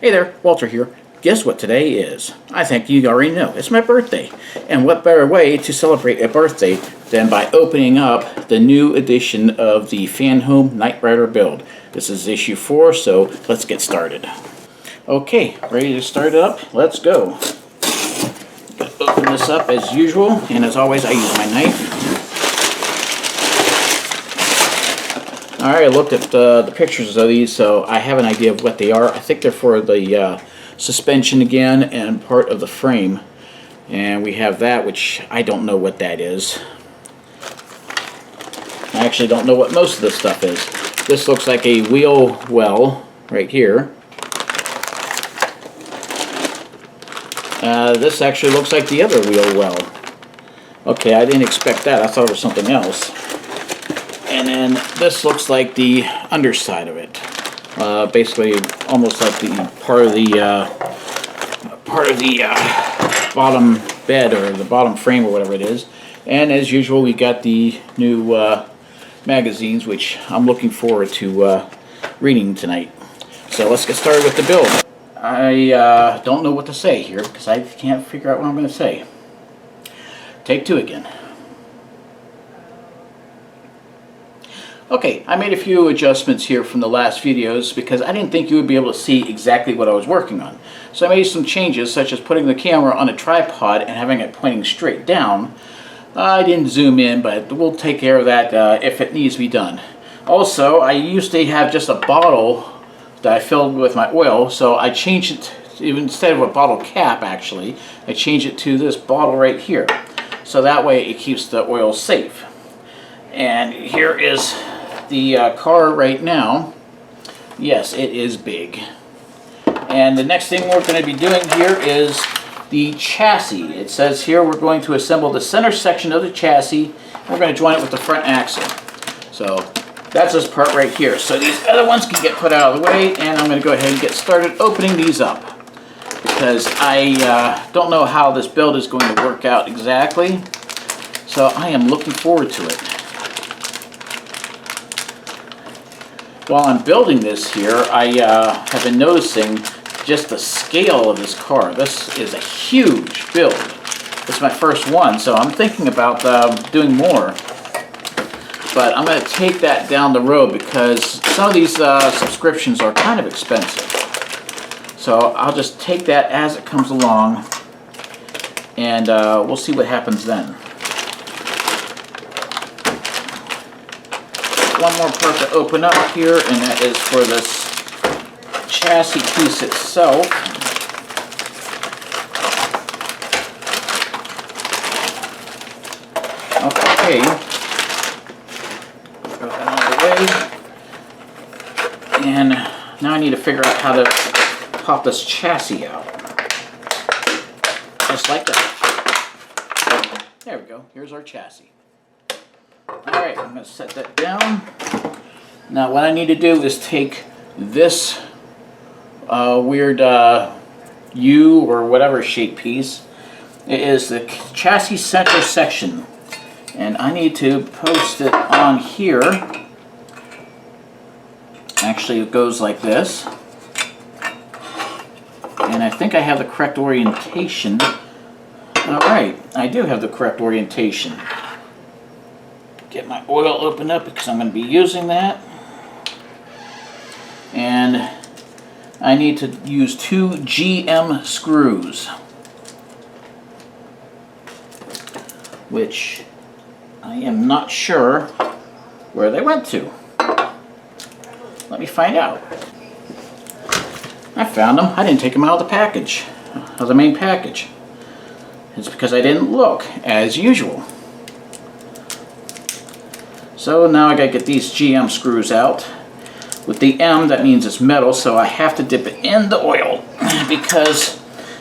Hey there, Walter here. Guess what today is? I think you already know. It's my birthday. And what better way to celebrate a birthday than by opening up the new edition of the Fanhome Knight Rider build. This is issue 4, so let's get started. Okay, ready to start it up? Let's go. Open this up as usual, and as always I use my knife. Alright, I looked at the pictures of these, so I have an idea of what they are. I think they're for the suspension again and part of the frame. And we have that, which I don't know what that is. I actually don't know what most of this stuff is. This looks like a wheel well right here. This actually looks like the other wheel well. Okay, I didn't expect that. I thought it was something else. And then this looks like the underside of it. Basically, almost like the part of the bottom bed or the bottom frame or whatever it is. And as usual, we got the new magazines, which I'm looking forward to reading tonight. So let's get started with the build. I don't know what to say here because I can't figure out what I'm going to say. Take two again. Okay, I made a few adjustments here from the last videos because I didn't think you would be able to see exactly what I was working on. So I made some changes, such as putting the camera on a tripod and having it pointing straight down. I didn't zoom in, but we'll take care of that if it needs to be done. Also, I used to have just a bottle that I filled with my oil, so I changed it, instead of a bottle cap actually, I changed it to this bottle right here. So that way it keeps the oil safe. And here is the car right now. Yes, it is big. And the next thing we're going to be doing here is the chassis. It says here we're going to assemble the center section of the chassis. We're going to join it with the front axle. So that's this part right here. So these other ones can get put out of the way, and I'm going to go ahead and get started opening these up because I don't know how this build is going to work out exactly. So I am looking forward to it. While I'm building this here, I have been noticing just the scale of this car. This is a huge build. It's my first one, so I'm thinking about doing more. But I'm going to take that down the road because some of these subscriptions are kind of expensive. So I'll just take that as it comes along, and we'll see what happens then. One more part to open up here, and that is for this chassis piece itself. Okay, throw that out of the way, and now I need to figure out how to pop this chassis out, just like that. There we go. Here's our chassis. Alright, I'm going to set that down. Now what I need to do is take this weird U or whatever shape piece. It is the chassis center section. And I need to post it on here. Actually, it goes like this. And I think I have the correct orientation. Alright, I do have the correct orientation. Get my oil opened up because I'm going to be using that. And I need to use 2 GM screws, which I am not sure where they went to. Let me find out. I found them. I didn't take them out of the package, of the main package. It's because I didn't look, as usual. So now I gotta get these GM screws out. With the M, that means it's metal, so I have to dip it in the oil because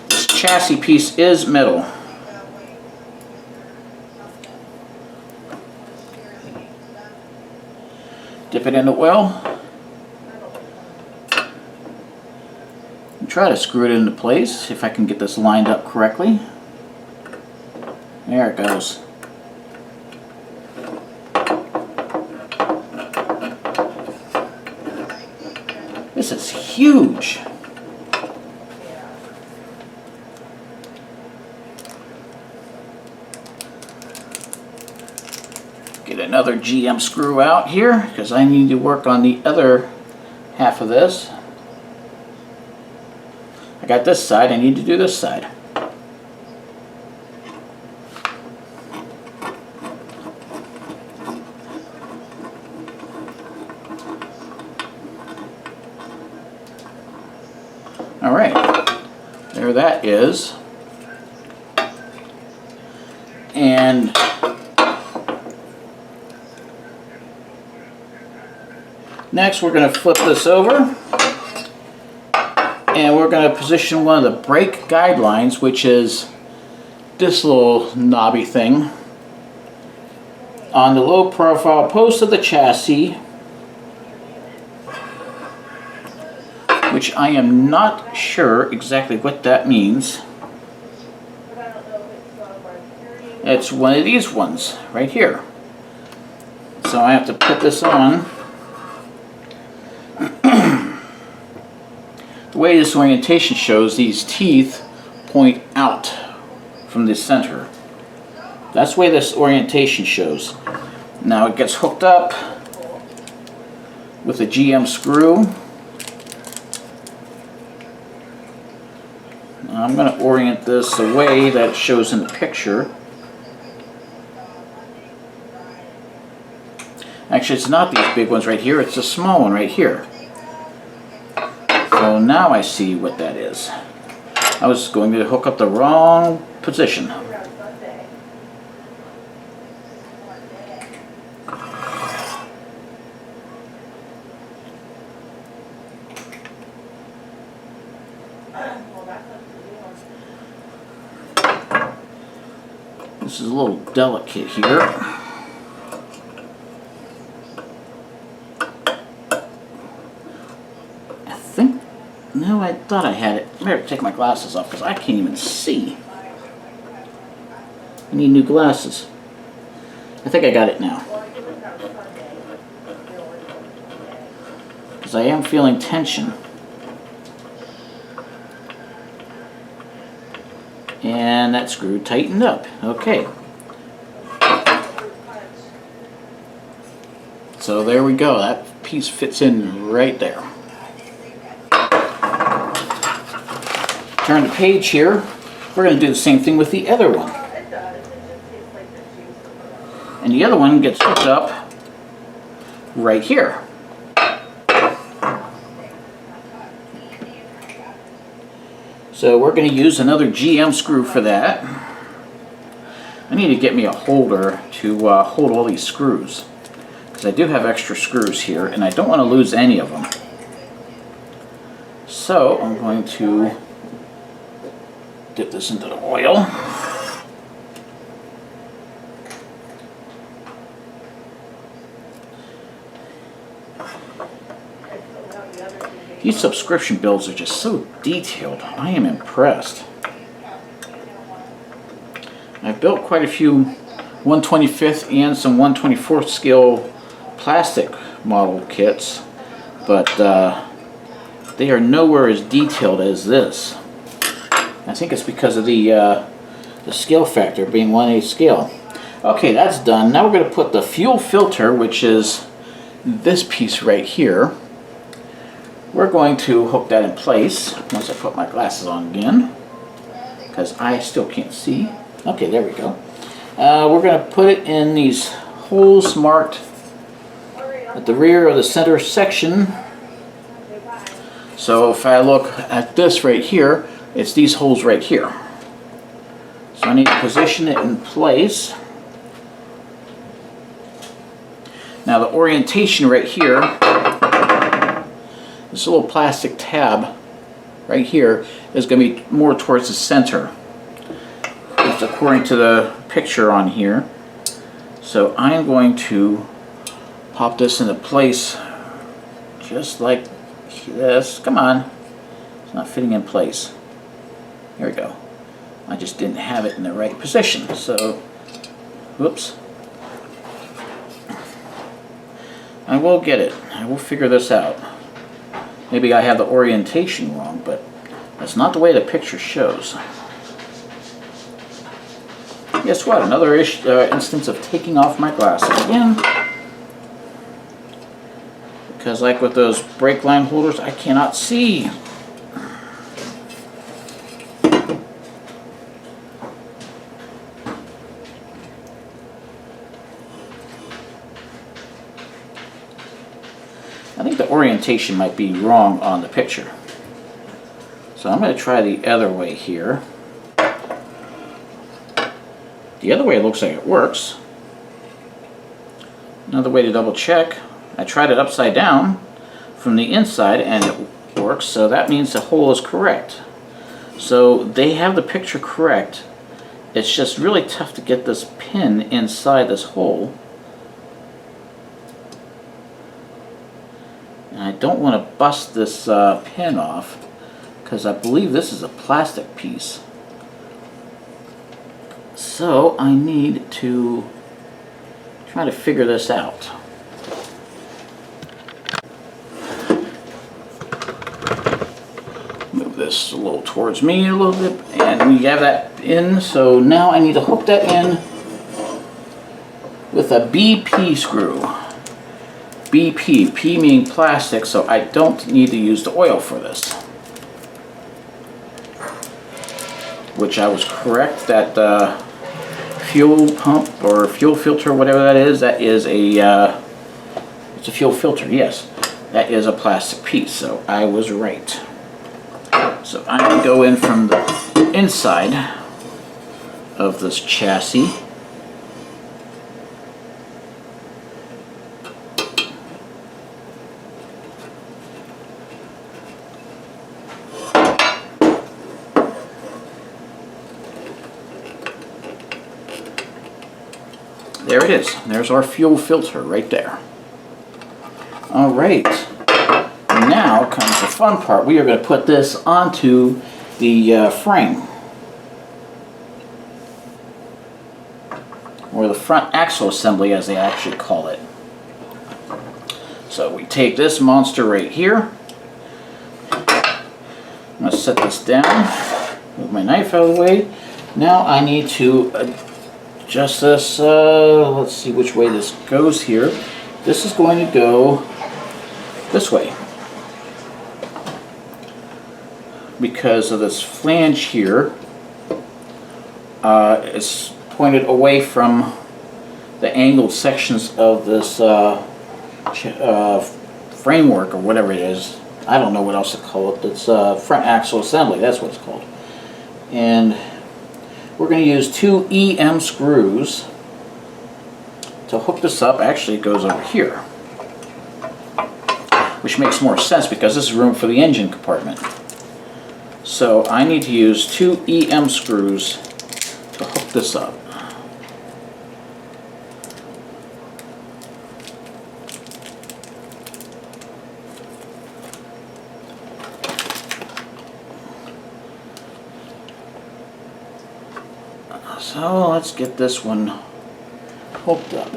this chassis piece is metal. Dip it in the oil. And try to screw it into place if I can get this lined up correctly. There it goes. This is huge. another GM screw out here because I need to work on the other half of this. I got this side, I need to do this side. Alright, there that is. And next we're going to flip this over and we're going to position one of the brake guidelines, which is this little knobby thing, on the low profile post of the chassis, which I am not sure exactly what that means. It's one of these ones right here. So I have to put this on. The way this orientation shows, these teeth point out from the center. That's the way this orientation shows. Now it gets hooked up with a GM screw. Now I'm going to orient this the way that it shows in the picture. Actually, it's not these big ones right here, it's a small one right here. So now I see what that is. I was going to hook up the wrong position. This is a little delicate here. No, I thought I had it. I better take my glasses off because I can't even see. I need new glasses. I think I got it now. Because I am feeling tension. And that screw tightened up. Okay. So there we go. That piece fits in right there. Turn the page here. We're going to do the same thing with the other one. And the other one gets hooked up right here. So we're going to use another GM screw for that. I need to get me a holder to hold all these screws, because I do have extra screws here and I don't want to lose any of them. So I'm going to dip this into the oil. These subscription builds are just so detailed. I am impressed. I've built quite a few 1/25th and some 1/24th scale plastic model kits, but they are nowhere as detailed as this. I think it's because of the scale factor being 1/8 scale. Okay, that's done. Now we're going to put the fuel filter, which is this piece right here. We're going to hook that in place once I put my glasses on again, because I still can't see. Okay, there we go. We're going to put it in these holes marked at the rear of the center section. So if I look at this right here, it's these holes right here. So I need to position it in place. Now the orientation right here, this little plastic tab right here is going to be more towards the center. It's according to the picture on here. So I'm going to pop this into place just like this. Come on. It's not fitting in place. There we go. I just didn't have it in the right position. So, whoops. I will get it. I will figure this out. Maybe I have the orientation wrong, but that's not the way the picture shows. guess what? Another instance of taking off my glasses again. Because like with those brake line holders, I cannot see. I think the orientation might be wrong on the picture. So I'm going to try the other way here. The other way looks like it works. Another way to double check. I tried it upside down from the inside and it works, so that means the hole is correct. So they have the picture correct. It's just really tough to get this pin inside this hole. And I don't want to bust this pin off because I believe this is a plastic piece. So I need to try to figure this out. Move this a little towards me a little bit, and we have that in. So now I need to hook that in with a BP screw. BP, P meaning plastic, so I don't need to use the oil for this. Which I was correct, that fuel pump or fuel filter, whatever that is a, it's a fuel filter, yes. That is a plastic piece, so I was right. So I'm going to go in from the inside of this chassis. There it is. There's our fuel filter right there. All right. Now comes the fun part. We are going to put this onto the frame, or the front axle assembly as they actually call it. So we take this monster right here. I'm going to set this down, move my knife out of the way. Now I need to adjust this, let's see which way this goes here. This is going to go this way, because of this flange here is pointed away from the angled sections of this framework, or whatever it is. I don't know what else to call it. It's front axle assembly, that's what it's called. And we're going to use 2 EM screws to hook this up. Actually, it goes over here, which makes more sense because this is room for the engine compartment. So I need to use 2 EM screws to hook this up. So let's get this one hooked up.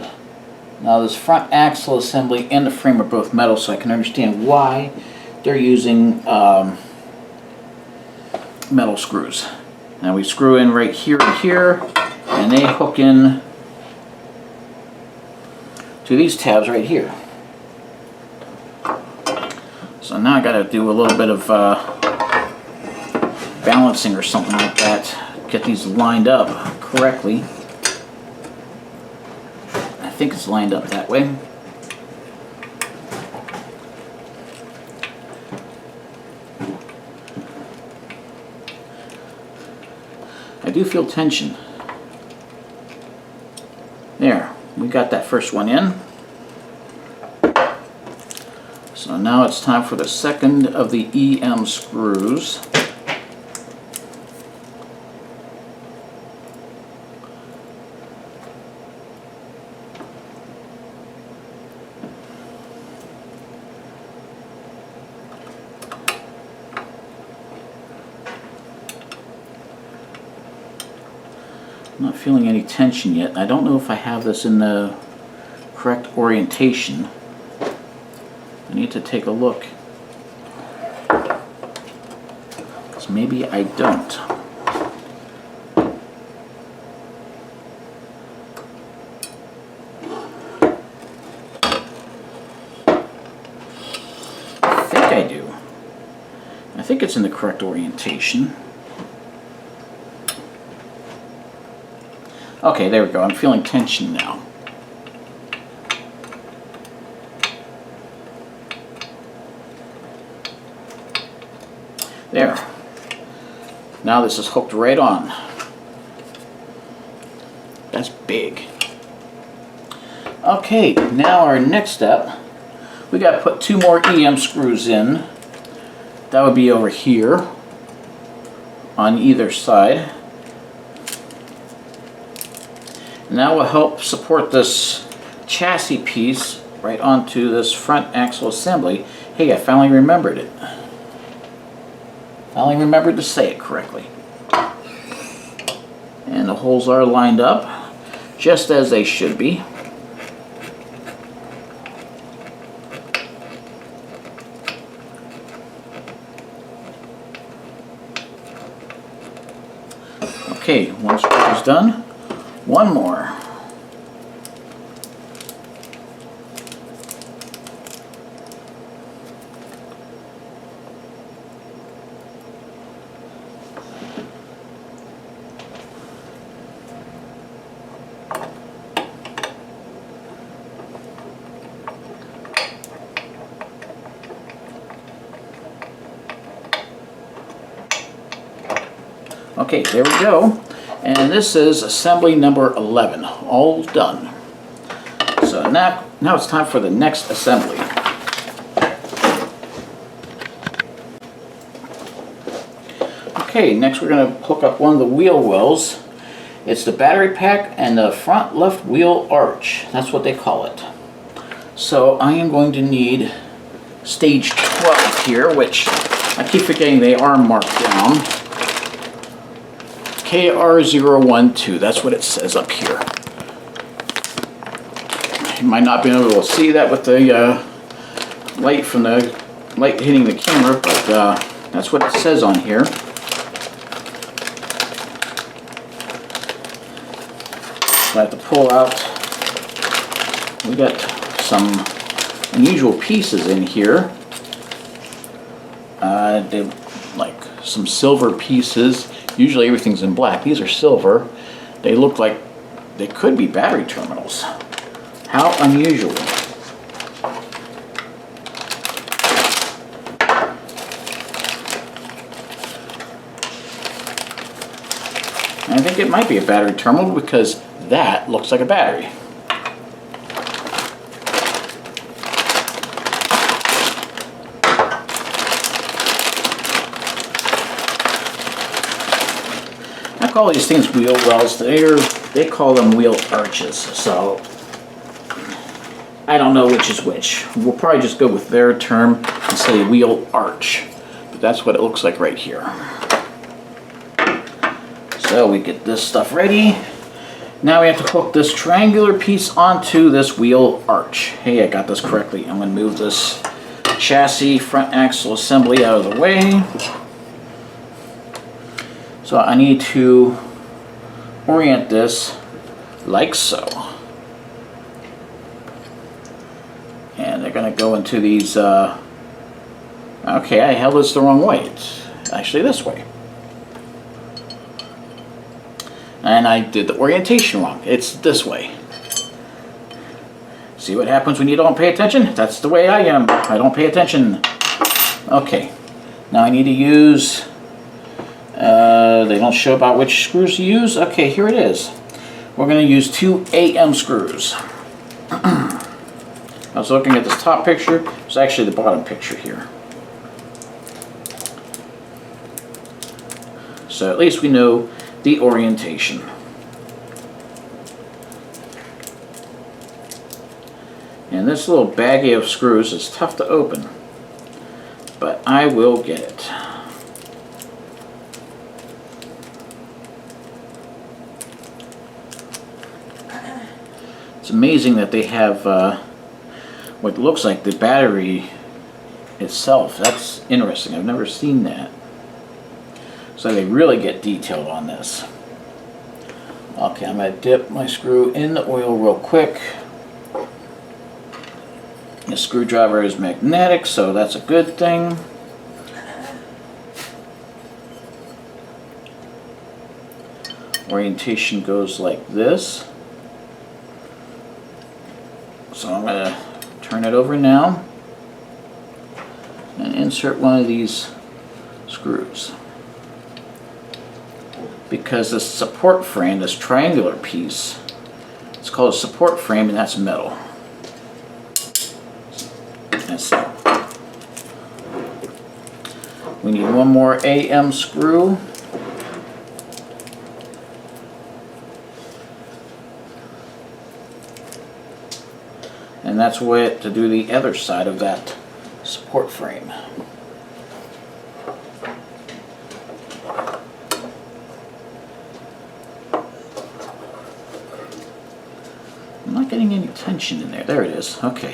Now this front axle assembly and the frame are both metal, so I can understand why they're using metal screws. Now we screw in right here and here, and they hook in to these tabs right here. So now I got to do a little bit of balancing or something like that. Get these lined up correctly. I think it's lined up that way. I do feel tension. There, we got that first one in. So now it's time for the second of the EM screws. I'm not feeling any tension yet. I don't know if I have this in the correct orientation. I need to take a look, because maybe I don't. I think it's in the correct orientation. Okay, there we go. I'm feeling tension now. There. Now this is hooked right on. That's big. Okay, now our next step, we got to put 2 more EM screws in. That would be over here on either side. And that will help support this chassis piece right onto this front axle assembly. Hey, I finally remembered it. Finally remembered to say it correctly. And the holes are lined up just as they should be. Okay, one screw is done. One more. Okay, there we go. And this is assembly number 11, all done. So now it's time for the next assembly. Okay, next we're going to hook up one of the wheel wells. It's the battery pack and the front left wheel arch. That's what they call it. So I am going to need stage 12 here, which I keep forgetting they are marked down. KR012, that's what it says up here. You might not be able to see that with the light from the light hitting the camera, but that's what it says on here. So I have to pull out, we got some unusual pieces in here. They like some silver pieces. Usually everything's in black. These are silver. They look like they could be battery terminals. How unusual. I think it might be a battery terminal because that looks like a battery. I call these things wheel wells. They call them wheel arches, so I don't know which is which. We'll probably just go with their term and say wheel arch, but that's what it looks like right here. So we get this stuff ready. Now we have to hook this triangular piece onto this wheel arch. Hey, I got this correctly. I'm going to move this chassis front axle assembly out of the way. So I need to orient this like so. And they're going to go into these, okay, I held this the wrong way. It's actually this way. And I did the orientation wrong. It's this way. See what happens when you don't pay attention? That's the way I am. I don't pay attention. Okay, now I need to use... they don't show about which screws to use. Okay, here it is. We're going to use 2 AM screws. I was looking at this top picture. It's actually the bottom picture here. So at least we know the orientation. And this little baggie of screws is tough to open, but I will get it. It's amazing that they have what looks like the battery itself. That's interesting. I've never seen that. So they really get detailed on this. Okay, I'm going to dip my screw in the oil real quick. The screwdriver is magnetic, so that's a good thing. orientation goes like this. So I'm going to turn it over now and insert one of these screws. Because this support frame, this triangular piece, it's called a support frame, and that's metal. That's it. We need one more AM screw. And that's what to do the other side of that support frame. I'm not getting any tension in there. There it is. Okay.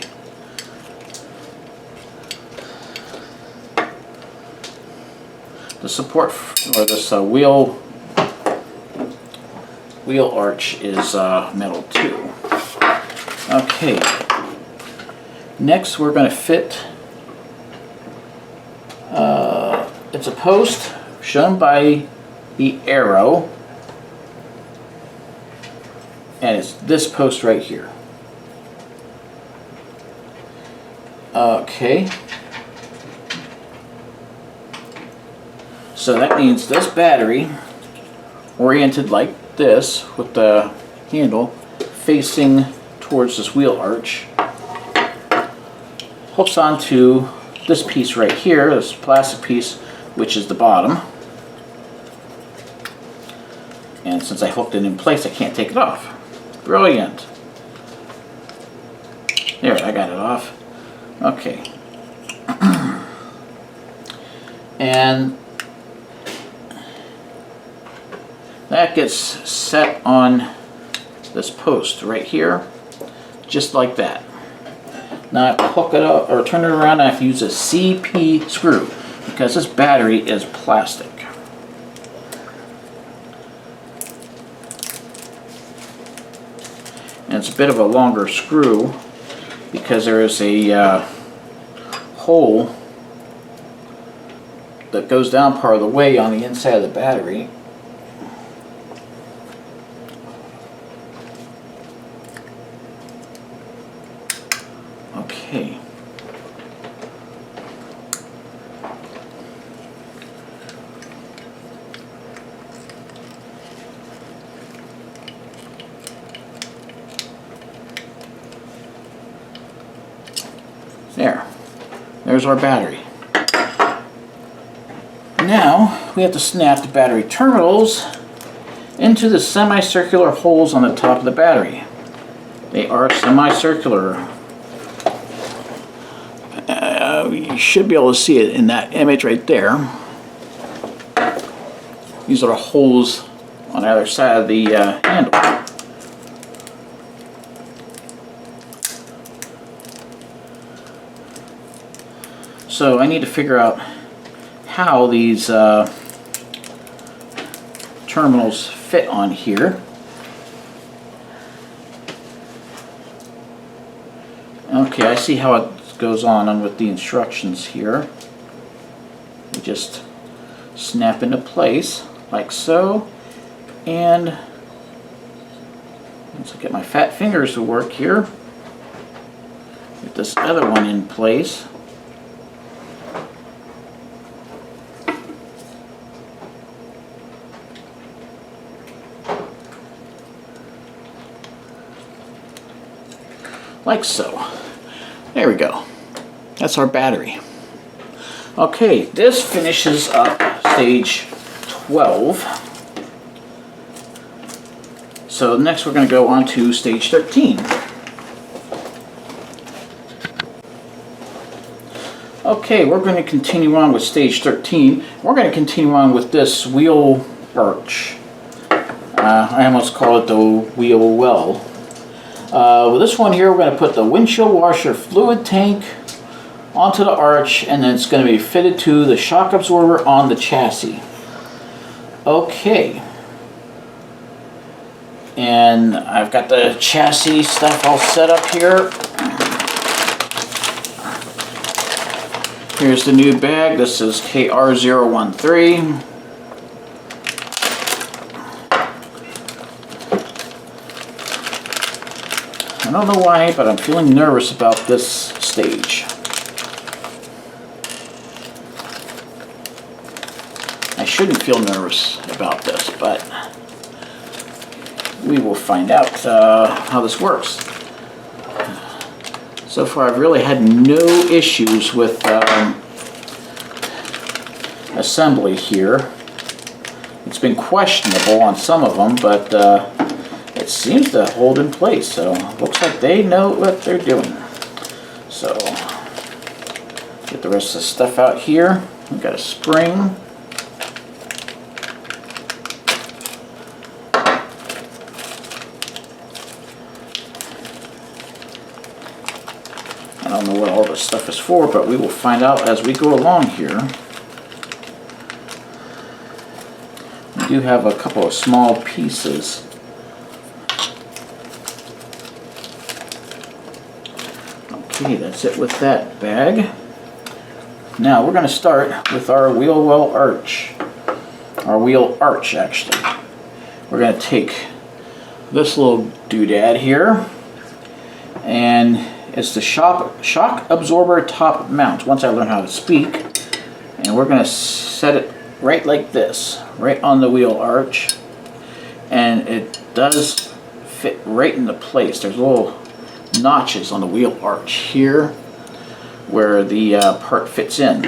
The support, or this wheel arch is metal too. Okay. Next, we're going to fit. It's a post shown by the arrow. And it's this post right here. Okay. So that means this battery, oriented like this, with the handle facing towards this wheel arch, hooks onto this piece right here, this plastic piece, which is the bottom. And since I hooked it in place, I can't take it off. Brilliant. There, I got it off. Okay. And that gets set on this post right here, just like that. Now I have to hook it up, or turn it around, I have to use a CP screw, because this battery is plastic. And it's a bit of a longer screw because there is a hole that goes down part of the way on the inside of the battery. Okay. There's our battery. Now we have to snap the battery terminals into the semicircular holes on the top of the battery. They are semicircular. You should be able to see it in that image right there. These are the holes on the other side of the handle. So I need to figure out how these terminals fit on here. Okay, I see how it goes on with the instructions here. You just snap into place like so, and once I get my fat fingers to work here, get this other one in place. Like so. There we go. That's our battery. Okay, this finishes up stage 12. So next we're going to go on to stage 13. Okay, we're going to continue on with stage 13. We're going to continue on with this wheel arch. I almost call it the wheel well. With this one here, we're going to put the windshield washer fluid tank onto the arch, and then it's going to be fitted to the shock absorber on the chassis. Okay. And I've got the chassis stuff all set up here. Here's the new bag. This is KR013. don't know why, but I'm feeling nervous about this stage. I shouldn't feel nervous about this, but we will find out how this works. So far, I've really had no issues with assembly here. It's been questionable on some of them, but it seems to hold in place, so looks like they know what they're doing. So, get the rest of the stuff out here. We've got a spring. I don't know what all this stuff is for, but we will find out as we go along here. We do have a couple of small pieces. Okay, that's it with that bag. Now we're going to start with our wheel well arch. Our wheel arch, actually. We're going to take this little doodad here, and it's the shock absorber top mount, once I learn how to speak. And we're going to set it right like this, right on the wheel arch. And it does fit right into place. There's little notches on the wheel arch here where the part fits in.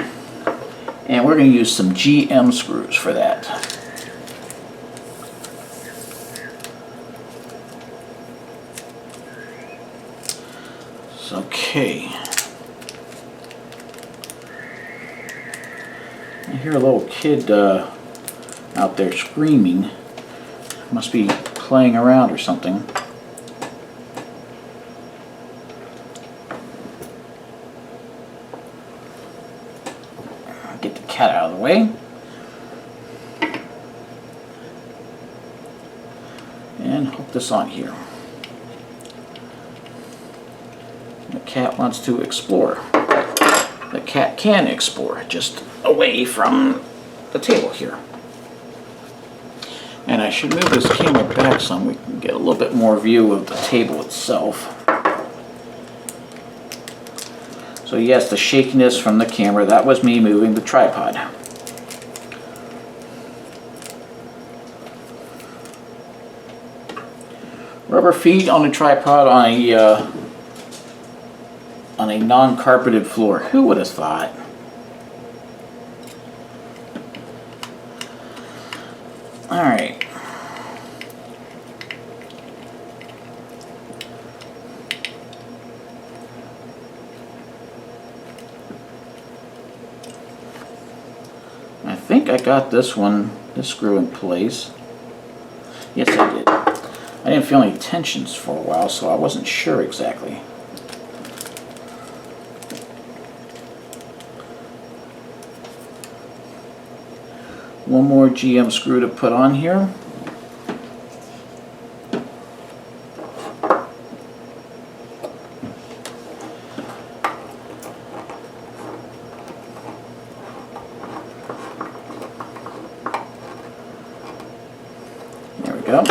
And we're going to use some GM screws for that. Okay. I hear a little kid out there screaming. Must be playing around or something. Get the cat out of the way. And hook this on here. The cat wants to explore. The cat can explore, just away from the table here. And I should move this camera back some, we can get a little bit more view of the table itself. So yes, the shakiness from the camera, that was me moving the tripod. Rubber feet on the tripod on a non-carpeted floor. Who would have thought? All right. I think I got this screw in place. Yes, I did. I didn't feel any tensions for a while, so I wasn't sure exactly. One more GM screw to put on here. There we go.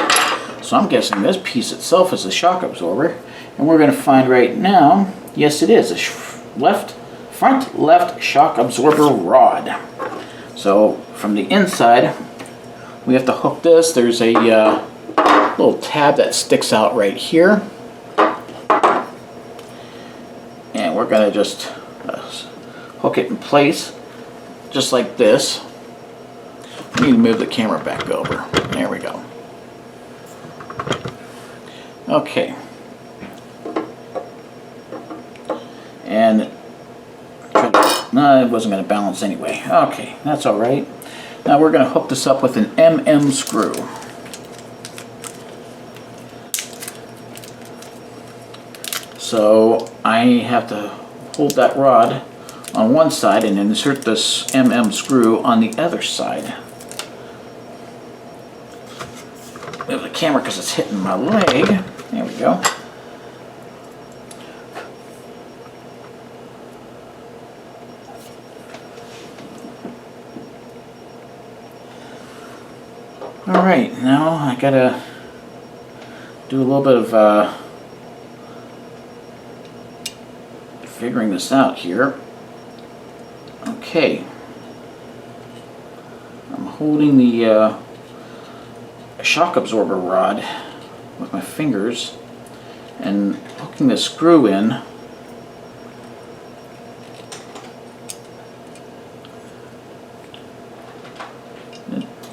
So I'm guessing this piece itself is a shock absorber, and we're going to find right now, yes it is, a front left shock absorber rod. So from the inside, we have to hook this. There's a little tab that sticks out right here. And we're going to just hook it in place, just like this. We need to move the camera back over. There we go. Okay. And no, it wasn't going to balance anyway. Okay, that's all right. Now we're going to hook this up with an MM screw. So I have to hold that rod on one side and insert this MM screw on the other side. Move the camera because it's hitting my leg. There we go. Alright, now I gotta do a little bit of figuring this out here. Okay. I'm holding the shock absorber rod with my fingers and hooking the screw in.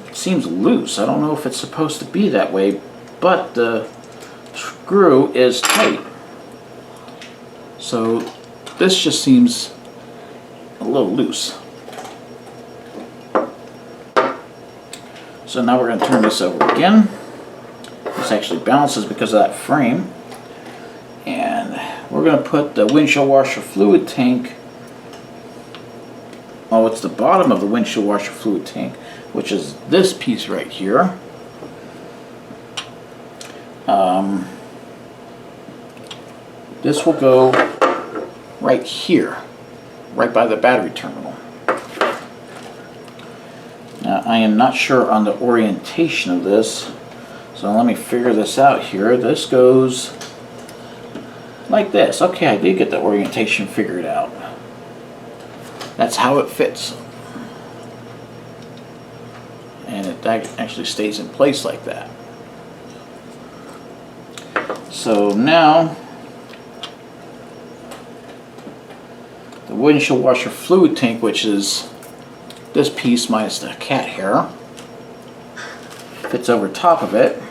It seems loose. I don't know if it's supposed to be that way, but the screw is tight. So this just seems a little loose. So now we're going to turn this over again. This actually balances because of that frame. And we're going to put the windshield washer fluid tank. Oh, it's the bottom of the windshield washer fluid tank, which is this piece right here. This will go right here, right by the battery terminal. Now, I am not sure on the orientation of this, so let me figure this out here. This goes like this. Okay, I did get the orientation figured out. That's how it fits. And it actually stays in place like that. So now, the windshield washer fluid tank, which is this piece minus the cat hair, fits over top of it,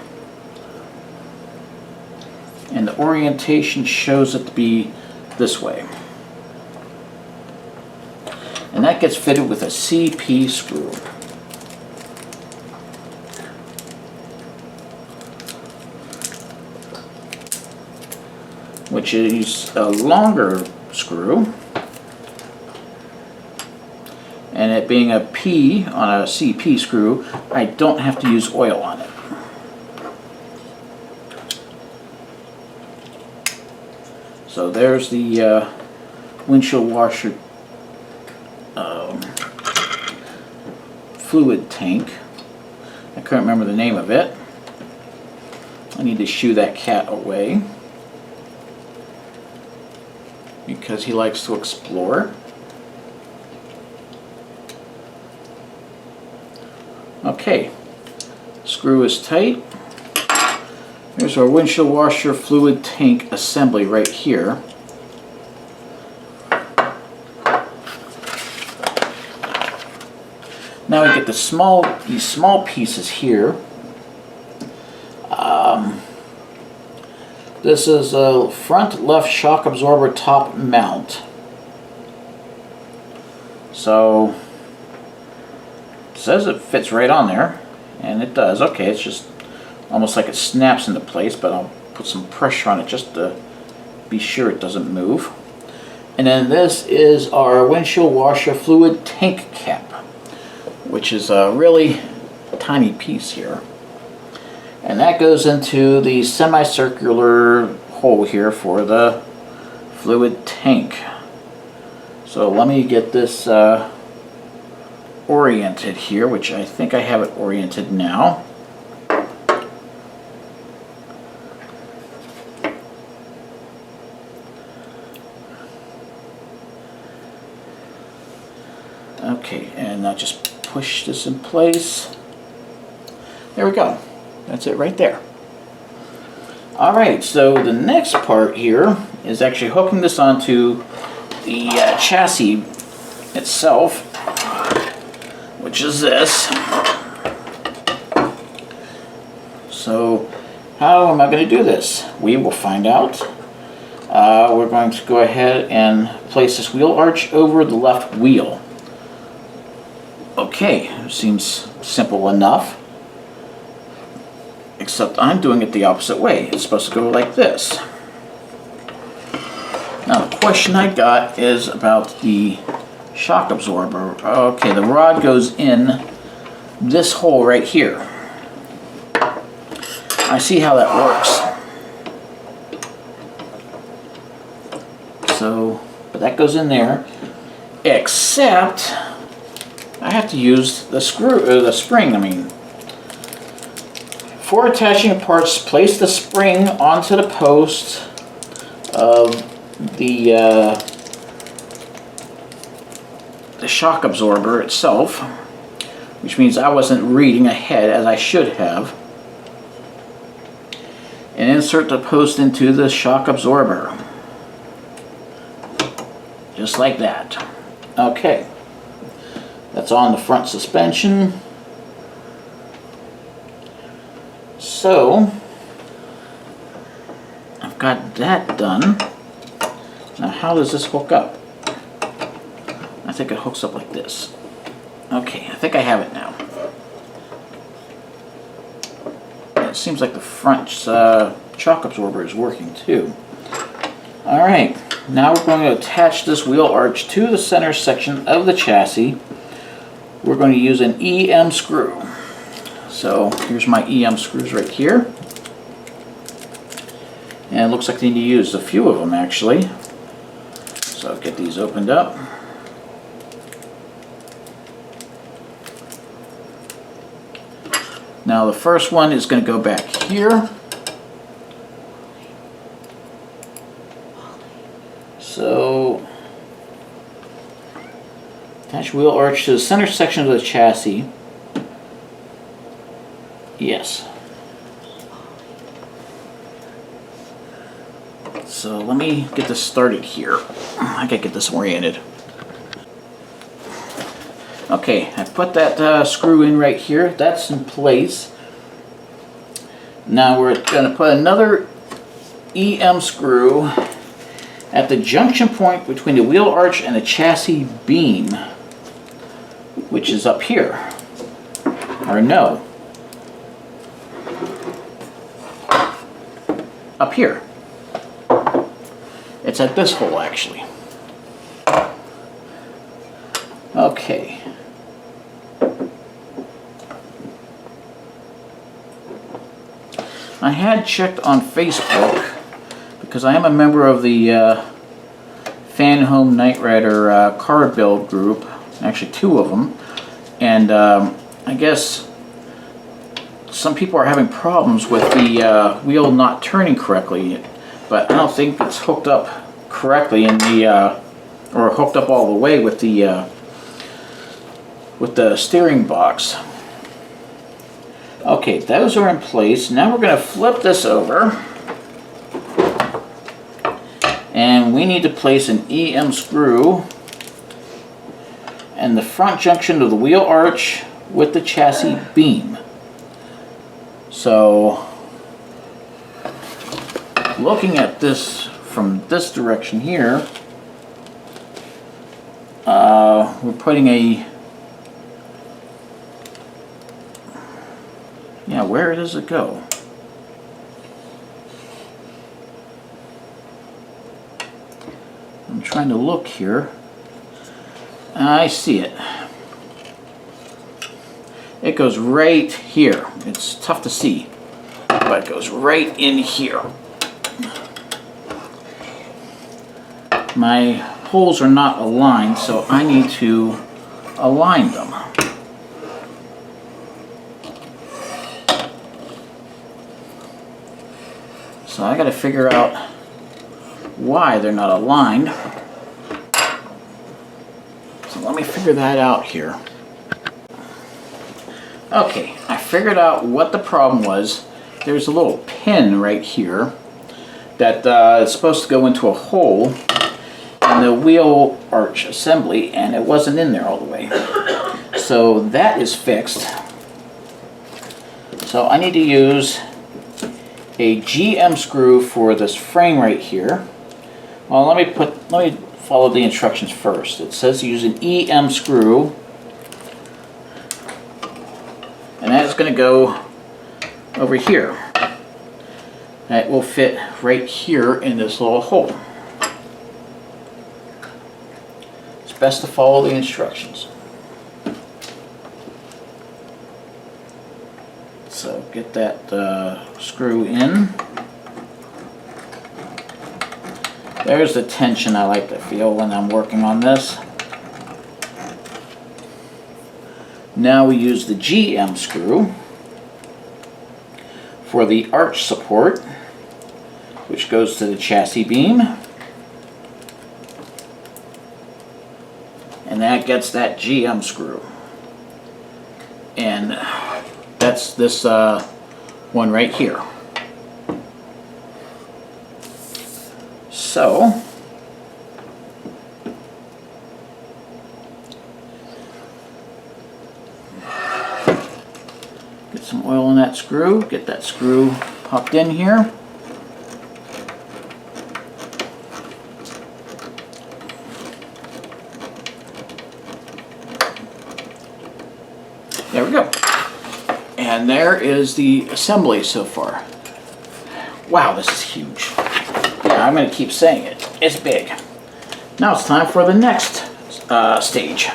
and the orientation shows it to be this way, and that gets fitted with a CP screw. Which is a longer screw. And it being a P on a CP screw, I don't have to use oil on it. So there's the windshield washer fluid tank. I couldn't remember the name of it. I need to shoo that cat away because he likes to explore. Okay, screw is tight. Here's our windshield washer fluid tank assembly right here. Now we get these small pieces here. This is a front left shock absorber top mount. So it says it fits right on there, and it does. Okay, it's just almost like it snaps into place, but I'll put some pressure on it just to be sure it doesn't move. And then this is our windshield washer fluid tank cap, which is a really tiny piece here. And that goes into the semicircular hole here for the fluid tank. So let me get this oriented here, which I think I have it oriented now. Okay, and I'll just push this in place. There we go. That's it right there. Alright, so the next part here is actually hooking this onto the chassis itself, which is this. So how am I going to do this? We will find out. We're going to go ahead and place this wheel arch over the left wheel. Okay, seems simple enough. Except I'm doing it the opposite way. It's supposed to go like this. Now the question I got is about the shock absorber. Okay, the rod goes in this hole right here. I see how that works. So, but that goes in there. Except I have to use the spring. I mean, for attaching parts, place the spring onto the post of the the shock absorber itself, which means I wasn't reading ahead as I should have, and insert the post into the shock absorber. Just like that. Okay. That's on the front suspension. So, I've got that done. Now how does this hook up? I think it hooks up like this. Okay, I think I have it now. It seems like the front shock absorber is working too. Alright, now we're going to attach this wheel arch to the center section of the chassis. We're going to use an EM screw. So here's my EM screws right here. And it looks like I need to use a few of them actually. So I'll get these opened up. Now the first one is going to go back here. So attach wheel arch to the center section of the chassis. Yes. So let me get this started here. I gotta get this oriented. Okay, I put that screw in right here. That's in place. Now we're going to put another EM screw at the junction point between the wheel arch and the chassis beam, which is up here. Or no. Up here. It's at this hole actually. Okay. I had checked on Facebook because I am a member of the Fanhome Knight Rider car build group, actually two of them, and I guess some people are having problems with the wheel not turning correctly, but I don't think it's hooked up correctly in the or hooked up all the way with the steering box. Okay, those are in place. Now we're going to flip this over, and we need to place an EM screw in the front junction of the wheel arch with the chassis beam. So, looking at this from this direction here, we're putting a, yeah, where does it go? I'm trying to look here. I see it. It goes right here. It's tough to see, but it goes right in here. My holes are not aligned, so I need to align them. So I got to figure out why they're not aligned. So let me figure that out here. Okay, I figured out what the problem was. There's a little pin right here that is supposed to go into a hole in the wheel arch assembly, and it wasn't in there all the way. So that is fixed. So I need to use a GM screw for this frame right here. Well, let me follow the instructions first. It says to use an EM screw, and that's going to go over here. That will fit right here in this little hole. It's best to follow the instructions. So get that screw in. There's the tension I like to feel when I'm working on this. Now we use the GM screw for the arch support, which goes to the chassis beam. and that gets that GM screw. And that's this one right here. So get some oil in that screw, get that screw popped in here. There we go. And there is the assembly so far. Wow, this is huge. Yeah, I'm going to keep saying it. It's big. Now it's time for the next stage.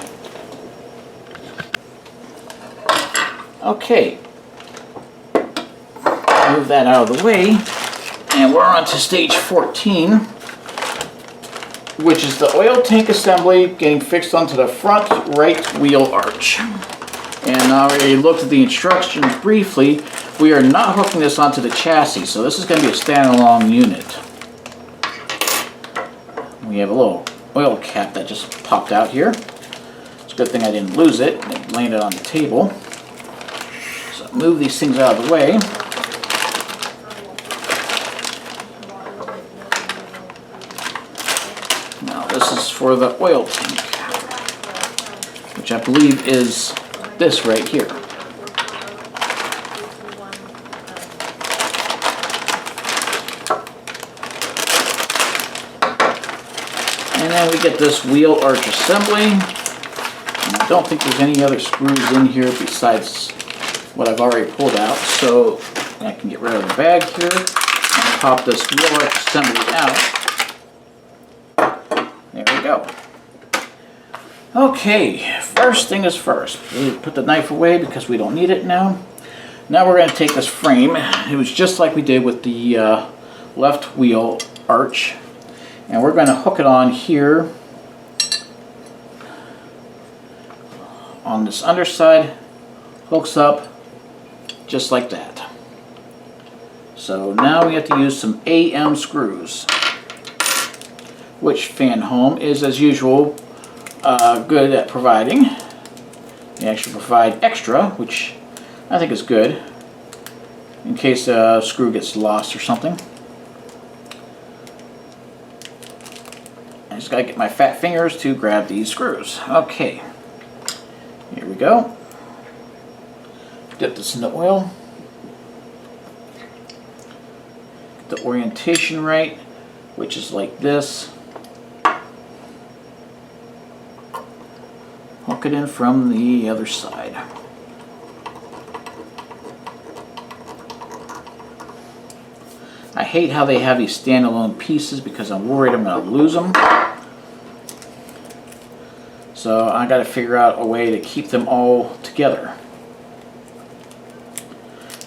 Okay. Move that out of the way. And we're on to stage 14, which is the oil tank assembly getting fixed onto the front right wheel arch. And I already looked at the instructions briefly. We are not hooking this onto the chassis, so this is going to be a standalone unit. We have a little oil cap that just popped out here. It's a good thing I didn't lose it. I landed on the table. So move these things out of the way. Now this is for the oil tank, which I believe is this right here. And then we get this wheel arch assembly. And I don't think there's any other screws in here besides what I've already pulled out. So I can get rid of the bag here and pop this wheel arch assembly out. There we go. Okay, first thing is first. We put the knife away because we don't need it now. Now we're going to take this frame. It was just like we did with the left wheel arch. And we're going to hook it on here on this underside. Hooks up just like that. So now we have to use some AM screws, which Fanhome is, as usual, good at providing. They actually provide extra, which I think is good in case a screw gets lost or something. I just gotta get my fat fingers to grab these screws. Okay, here we go. Dip this in the oil. Get the orientation right, which is like this. Hook it in from the other side. I hate how they have these standalone pieces because I'm worried I'm going to lose them. So I got to figure out a way to keep them all together.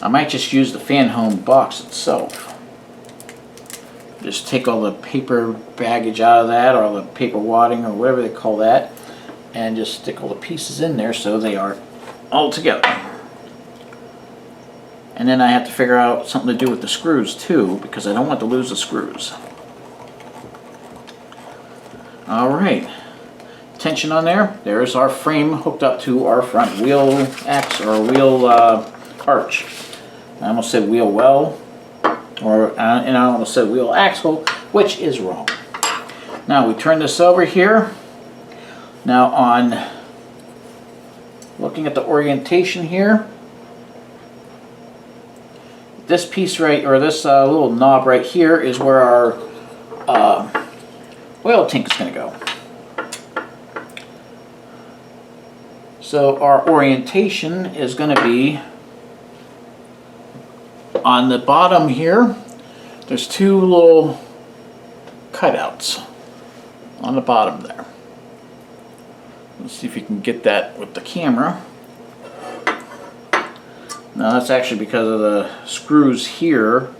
I might just use the Fanhome box itself. Just take all the paper baggage out of that, or the paper wadding, or whatever they call that, and just stick all the pieces in there so they are all together. And then I have to figure out something to do with the screws too, because I don't want to lose the screws. Alright, tension on there. There's our frame hooked up to our front wheel axle, or wheel arch. I almost said wheel well, and I almost said wheel axle, which is wrong. Now we turn this over here. Now on looking at the orientation here, this piece right, or this little knob right here is where our oil tank is going to go. So our orientation is going to be on the bottom here. There's two little cutouts on the bottom there. Let's see if you can get that with the camera. Now that's actually because of the screws here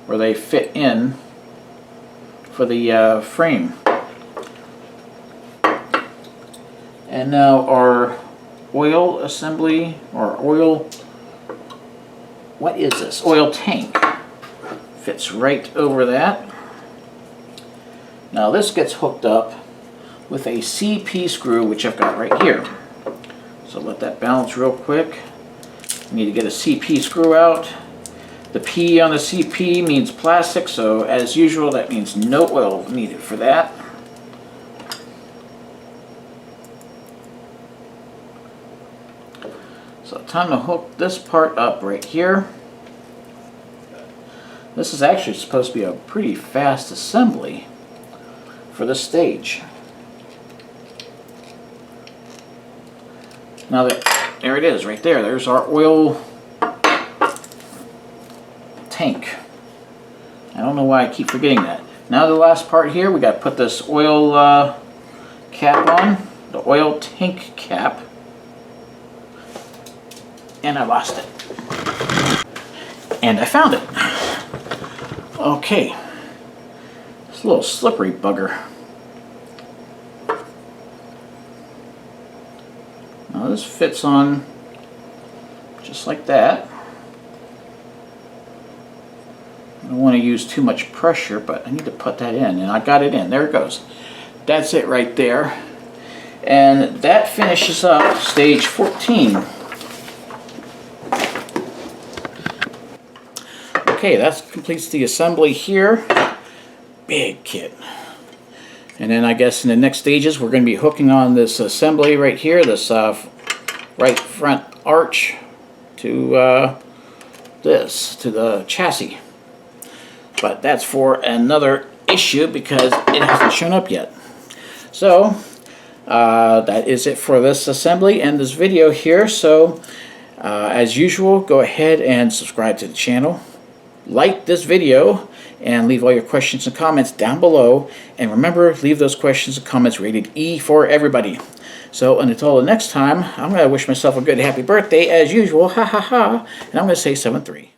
where they fit in for the frame. And now our oil assembly, or oil, what is this? Oil tank fits right over that. Now this gets hooked up with a CP screw, which I've got right here. So let that balance real quick. I need to get a CP screw out. The P on the CP means plastic, so as usual that means no oil needed for that. So time to hook this part up right here. This is actually supposed to be a pretty fast assembly for this stage. Now there it is right there. There's our oil tank. I don't know why I keep forgetting that. Now the last part here, we got to put this oil cap on, the oil tank cap. And I lost it. And I found it. Okay. It's a little slippery bugger. Now this fits on just like that. I don't want to use too much pressure, but I need to put that in, and I got it in. There it goes. That's it right there. And that finishes up stage 14. Okay, that completes the assembly here. Big kit. And then I guess in the next stages we're going to be hooking on this assembly right here, this right front arch to to the chassis. But that's for another issue because it hasn't shown up yet. So that is it for this assembly and this video here. So as usual, go ahead and subscribe to the channel. Like this video and leave all your questions and comments down below. And remember, leave those questions and comments rated E for everybody. So until the next time, I'm going to wish myself a good happy birthday as usual. Ha ha ha. And I'm going to say 7-3.